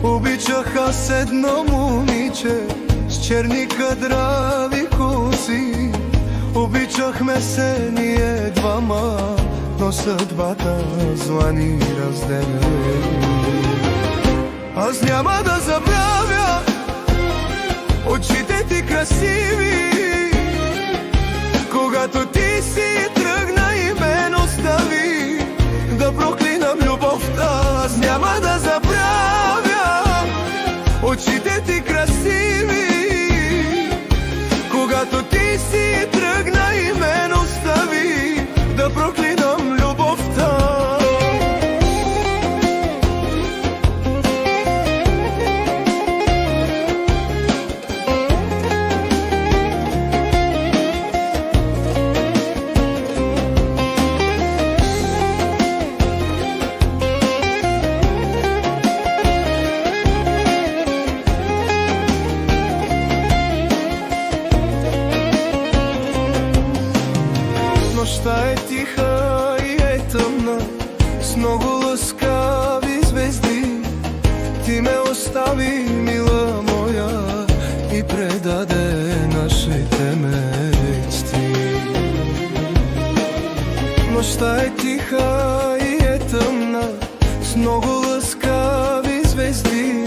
Обичах аз едно момиче с черни кадрави коси. Обичахме се ние двама, но съдбата зла ни разделя. Аз няма да забравя очите ти красиви, когато ти си тръгна и мен остави. Да проклинам любовта. Аз няма да забравя очите ти красиви, когато ти си тръгна и мен остави. Да проклинам любовта. Нощта е тиха и е тъмна, с много лъскави звезди. Ти ме остави, мила моя, и предаде нашите мечти. Нощта е тиха и е тъмна, с много лъскави звезди.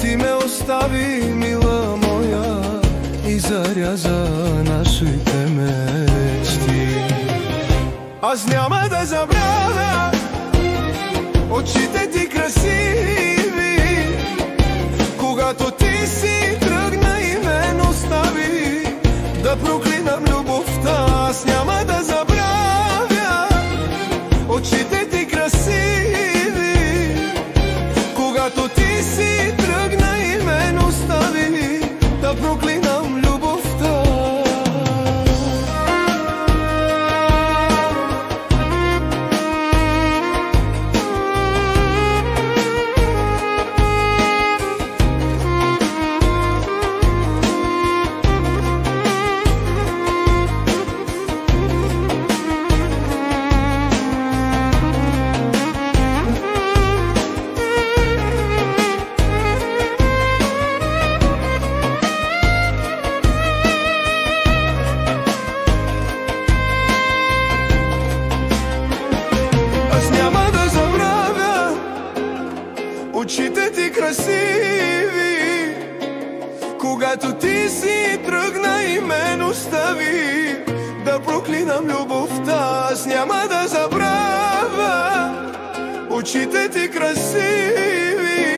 Ти ме остави, мила моя, и заряза нашите мечти. Аз няма да забравя очите ти красиви, когато ти си тръгна и мен остави. Да проклинам любовта. Аз няма да забравя очите ти красиви, когато ти си тръгна и мен остави. Да проклинам любовта. Очите ти красиви, когато ти си тръгна и мен остави. Да проклинам любовта. Аз няма да забравя очите ти красиви,